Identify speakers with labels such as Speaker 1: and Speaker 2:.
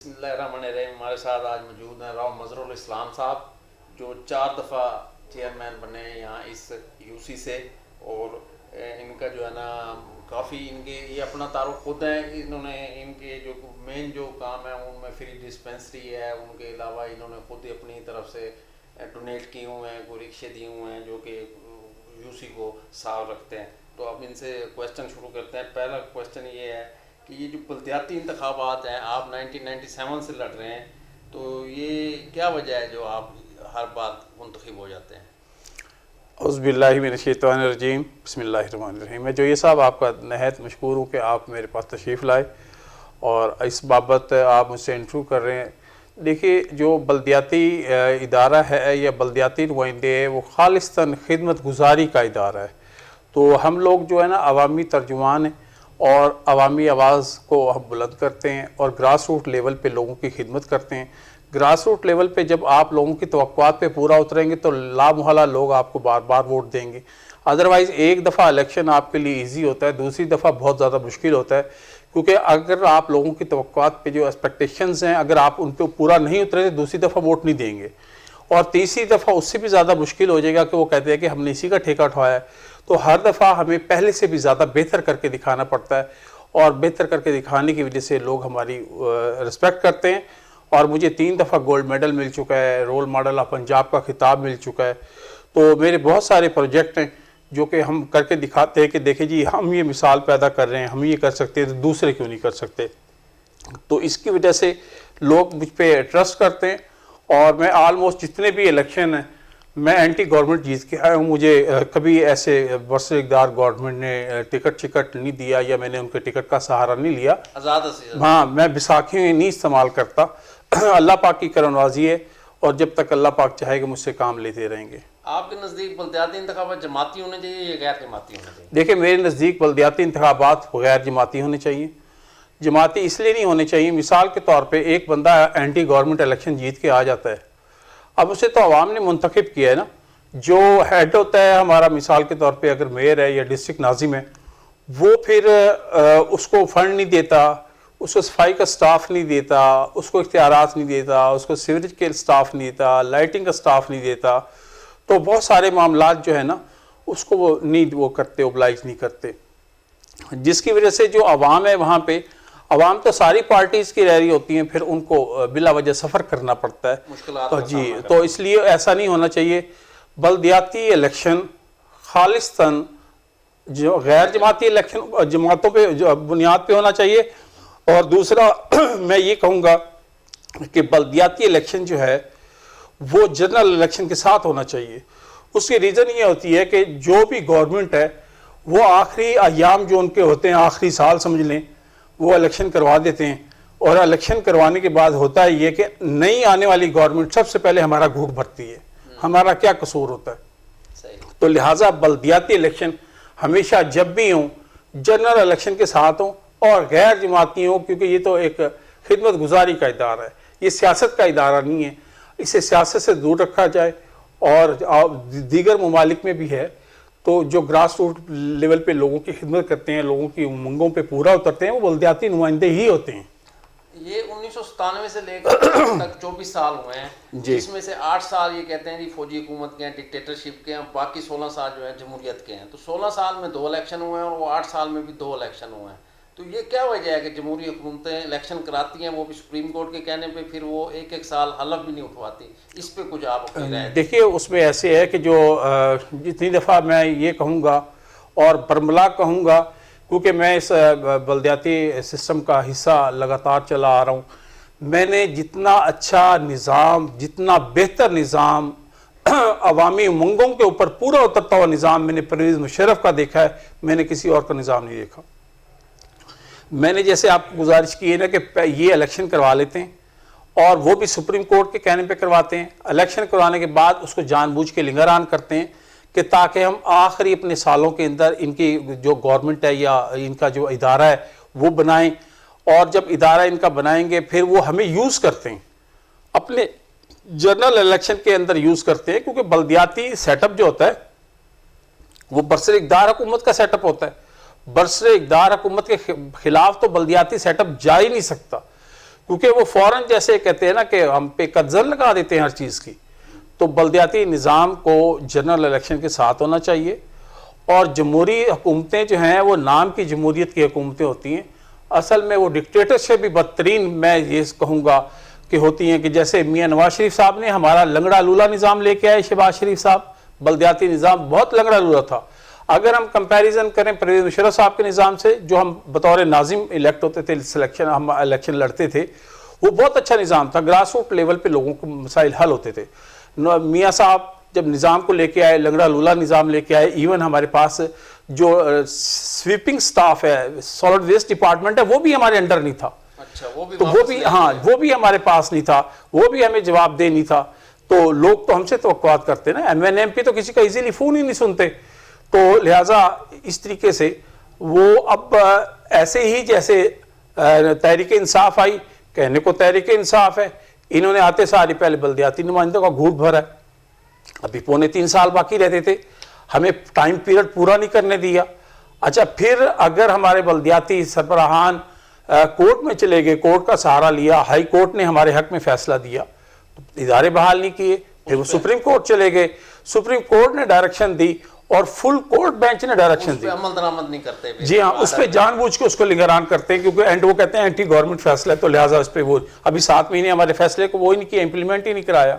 Speaker 1: बिस्मिल्लाहिर्रहमानिर्रहीम। हमारे साथ आज मौजूद हैं राव मजहरुल इस्लाम साहब, जो 4 दफ़ा चेयरमैन बने हैं यहाँ इस यूसी से। और इनका जो है ना काफ़ी इनके ये अपना तारुफ खुद है, इन्होंने इनके जो मेन जो काम है उनमें फ्री डिस्पेंसरी है, उनके अलावा इन्होंने खुद ही अपनी तरफ से डोनेट किए हुए हैं, कोई रिक्शे दिए हुए हैं जो कि यूसी को साफ रखते हैं। तो अब इनसे क्वेश्चन शुरू करते हैं। पहला क्वेश्चन ये है कि ये जो बल्दियाती इंतखाबात हैं, आप 1997 से लड़ रहे हैं, तो ये क्या वजह है जो आप हर बात मुंतखब हो जाते हैं?
Speaker 2: औज़ुबिल्लाहिमिनश्शैतानिर्रजीम, बिस्मिल्लाहिर्रहमानिर्रहीम। मैं जोई साहब आपका नहायत मशकूर हूँ कि आप मेरे पास तशरीफ़ लाए और इस बाबत आप मुझसे इंटरव्यू कर रहे हैं। देखिए, जो बल्दियाती इदारा है या बल्दियाती नुमाइंदे है, वो खालिस्तन खिदमत गुजारी का इदारा है। तो हम लोग जो है ना अवामी तर्जुमान हैं और अवामी आवाज़ को हम बुलंद करते हैं और ग्रास रूट लेवल पे लोगों की खिदमत करते हैं। ग्रास रूट लेवल पे जब आप लोगों की तवक्कुआत पे पूरा उतरेंगे तो लामहला लोग आपको बार बार वोट देंगे। अदरवाइज़ एक दफ़ा इलेक्शन आपके लिए ईजी होता है, दूसरी दफ़ा बहुत ज़्यादा मुश्किल होता है, क्योंकि अगर आप लोगों की तवक्कुआत पे जो एक्सपेक्टेशंस हैं अगर आप उन पर पूरा नहीं उतरे तो दूसरी दफ़ा वोट नहीं देंगे, और तीसरी दफ़ा उससे भी ज़्यादा मुश्किल हो जाएगा कि वो कहते हैं कि हमने इसी का ठेका उठाया है। तो हर दफ़ा हमें पहले से भी ज़्यादा बेहतर करके दिखाना पड़ता है, और बेहतर करके दिखाने की वजह से लोग हमारी रिस्पेक्ट करते हैं। और मुझे 3 दफ़ा गोल्ड मेडल मिल चुका है, रोल मॉडल ऑफ पंजाब का खिताब मिल चुका है। तो मेरे बहुत सारे प्रोजेक्ट हैं जो कि हम करके दिखाते हैं कि देखिए जी, हम ये मिसाल पैदा कर रहे हैं, हम ये कर सकते हैं तो दूसरे क्यों नहीं कर सकते। तो इसकी वजह से लोग मुझ पर ट्रस्ट करते हैं। और मैं आलमोस्ट जितने भी इलेक्शन हैं मैं एंटी गवर्नमेंट जीत के आया हूँ। मुझे कभी ऐसे बरसरदार गवर्नमेंट ने टिकट नहीं दिया या मैंने उनके टिकट का सहारा नहीं लिया। हाँ, मैं बैसाखी नहीं इस्तेमाल करता। अल्लाह पाक की करमनवाजी है, और जब तक अल्लाह पाक चाहेगा मुझसे काम लेते रहेंगे।
Speaker 1: आपके नज़दीक बल्दियाती इंतखाबात जमाती होने चाहिए या गैर जमाती होने चाहिए?
Speaker 2: देखिए, मेरे नज़दीक बल्दियाती इंतखाबात गैर जमाती होने चाहिए। जमाती इसलिए नहीं होने चाहिए, मिसाल के तौर पे एक बंदा एंटी गवर्नमेंट इलेक्शन जीत के आ जाता है, अब उसे तो अवाम ने मुंतखब किया है ना। जो हेड होता है हमारा, मिसाल के तौर पे अगर मेयर है या डिस्ट्रिक्ट नाजिम है, वो फिर उसको फंड नहीं देता, उसको सफाई का स्टाफ नहीं देता, उसको इख्तियारात नहीं देता, उसको सीवरेज के स्टाफ नहीं देता, लाइटिंग का स्टाफ नहीं देता। तो बहुत सारे मामलात जो है ना उसको वो करते, ओबलाइज नहीं करते, जिसकी वजह से जो अवाम है वहाँ पे, अवाम तो सारी पार्टीज़ की रह रही होती हैं, फिर उनको बिला वजह सफ़र करना पड़ता है। तो जी, तो इसलिए ऐसा नहीं होना चाहिए। बल्दियाती इलेक्शन खालिस्तन जो गैर जमाती इलेक्शन जमातों पे बुनियाद पे होना चाहिए। और दूसरा मैं ये कहूँगा कि बल्दियाती इलेक्शन जो है वो जनरल इलेक्शन के साथ होना चाहिए। उसकी रीज़न ये होती है कि जो भी गवर्नमेंट है वो आखिरी अयाम जो उनके होते हैं, आखिरी साल समझ लें, वो इलेक्शन करवा देते हैं। और इलेक्शन करवाने के बाद होता है ये कि नई आने वाली गवर्नमेंट सबसे पहले हमारा घूट भरती है, हमारा क्या कसूर होता है। तो लिहाजा बल्दियाती इलेक्शन हमेशा जब भी हों जनरल इलेक्शन के साथ हों और गैर जमाती हों, क्योंकि ये तो एक खिदमत गुजारी का इदारा है, ये सियासत का इदारा नहीं है। इसे सियासत से दूर रखा जाए। और दीगर ममालिक में भी है, तो जो ग्रास रूट लेवल पे लोगों की खिदमत करते हैं, लोगों की उमंगों पे पूरा उतरते हैं, वो बल्दियाती नुमाइंदे ही होते हैं।
Speaker 1: ये 1997 से लेकर तक 24 साल हुए हैं, जिसमें से 8 साल ये कहते हैं जी फौजी हुकूमत के हैं, डिक्टेटरशिप के हैं, बाकी 16 साल जो है जमहूरियत के हैं। तो 16 साल में 2 इलेक्शन हुए हैं और वो 8 साल में भी 2 इलेक्शन हुए हैं। तो ये क्या वजह है कि जमहूरी हुकूमतें इलेक्शन कराती हैं, वो भी सुप्रीम कोर्ट के कहने पे, फिर वो एक साल हलफ भी नहीं उठवाती? इस पे कुछ आप
Speaker 2: देखिए, उसमें ऐसे है कि जो जितनी दफ़ा मैं ये कहूँगा और बरमला कहूँगा, क्योंकि मैं इस बल्दियाती सिस्टम का हिस्सा लगातार चला आ रहा हूँ, मैंने जितना अच्छा निज़ाम, जितना बेहतर निज़ाम, अवामी उमंगों के ऊपर पूरा उतरता हुआ निज़ाम मैंने परवेज़ मुशर्रफ का देखा है, मैंने किसी और का निज़ाम नहीं देखा। मैंने जैसे आपको गुजारिश की है ना कि ये इलेक्शन करवा लेते हैं, और वो भी सुप्रीम कोर्ट के कहने पे करवाते हैं। इलेक्शन करवाने के बाद उसको जानबूझ के लिंगरान करते हैं कि ताकि हम आखिरी अपने सालों के अंदर इनकी जो गवर्नमेंट है या इनका जो इदारा है वो बनाएं। और जब इदारा इनका बनाएंगे फिर वो हमें यूज़ करते हैं, अपने जनरल इलेक्शन के अंदर यूज़ करते हैं, क्योंकि बल्दियाती सेटअप जो होता है वो बरसर इक़्तिदार हुकूमत का सेटअप होता है। बरसर इक़्तिदार हुकूमत के खिलाफ तो बल्दियाती सेटअप जा ही नहीं सकता, क्योंकि वो फौरन जैसे कहते हैं ना कि हम पे कब्जा लगा देते हैं हर चीज़ की। तो बल्दियाती निज़ाम को जनरल इलेक्शन के साथ होना चाहिए, और जमहूरी हुकूमतें जो हैं वो नाम की जमहूरियत की हुकूमतें होती हैं, असल में वो डिक्टेटरशिप भी बदतरीन मैं ये कहूँगा कि होती हैं। कि जैसे मियाँ नवाज शरीफ साहब ने हमारा लंगड़ा लूला निज़ाम लेके आए, शहबाज शरीफ साहब, बल्दियाती निज़ाम बहुत लंगड़ा लूला था। अगर हम कंपैरिजन करें परवेज़ मुशर्रफ साहब के निज़ाम से, जो हम बतौर नाजिम इलेक्ट होते थे, सिलेक्शन हम इलेक्शन लड़ते थे, वो बहुत अच्छा निज़ाम था, ग्रास रूट लेवल पे लोगों को मसाइल हल होते थे। मियाँ साहब जब निज़ाम को लेके आए, लंगड़ा लूला निज़ाम लेके आए, इवन हमारे पास जो स्वीपिंग स्टाफ है, सॉलिड वेस्ट डिपार्टमेंट है, वो भी हमारे अंडर नहीं था।
Speaker 1: अच्छा, वो भी
Speaker 2: तो वो भी, हाँ, वो भी हमारे पास नहीं था, वो भी हमें जवाबदेह नहीं था। तो लोग तो हमसे तवक्कुआत करते ना, MNMP तो किसी का इजीली फ़ोन ही नहीं सुनते। तो लिहाजा इस तरीके से वो अब ऐसे ही जैसे तहरीक इंसाफ आई, कहने को तहरीक इंसाफ है, इन्होंने आते सारी पहले बल्दियाती नुमाइंदों का घूट भरा है। अभी 3.25 साल बाकी रहते थे, हमें टाइम पीरियड पूरा नहीं करने दिया। अच्छा, फिर अगर हमारे बल्दियाती सरबराहान कोर्ट में चले गए, कोर्ट का सहारा लिया, हाई कोर्ट ने हमारे हक में फैसला दिया, तो इदारे बहाल नहीं किए, फिर वो सुप्रीम कोर्ट चले गए, सुप्रीम कोर्ट ने डायरेक्शन दी और फुल कोर्ट बेंच ने डायरेक्शन दी,
Speaker 1: अमल दरामद नहीं करते।
Speaker 2: जी हाँ, उस पर जानबूझ के उसको निगरान करते हैं, क्योंकि एंड वो कहते हैं एंटी गवर्नमेंट फैसला है, तो लिहाजा उस पर वो अभी 7 महीने हमारे फैसले को वो ही नहीं किया, इंप्लीमेंट ही नहीं कराया।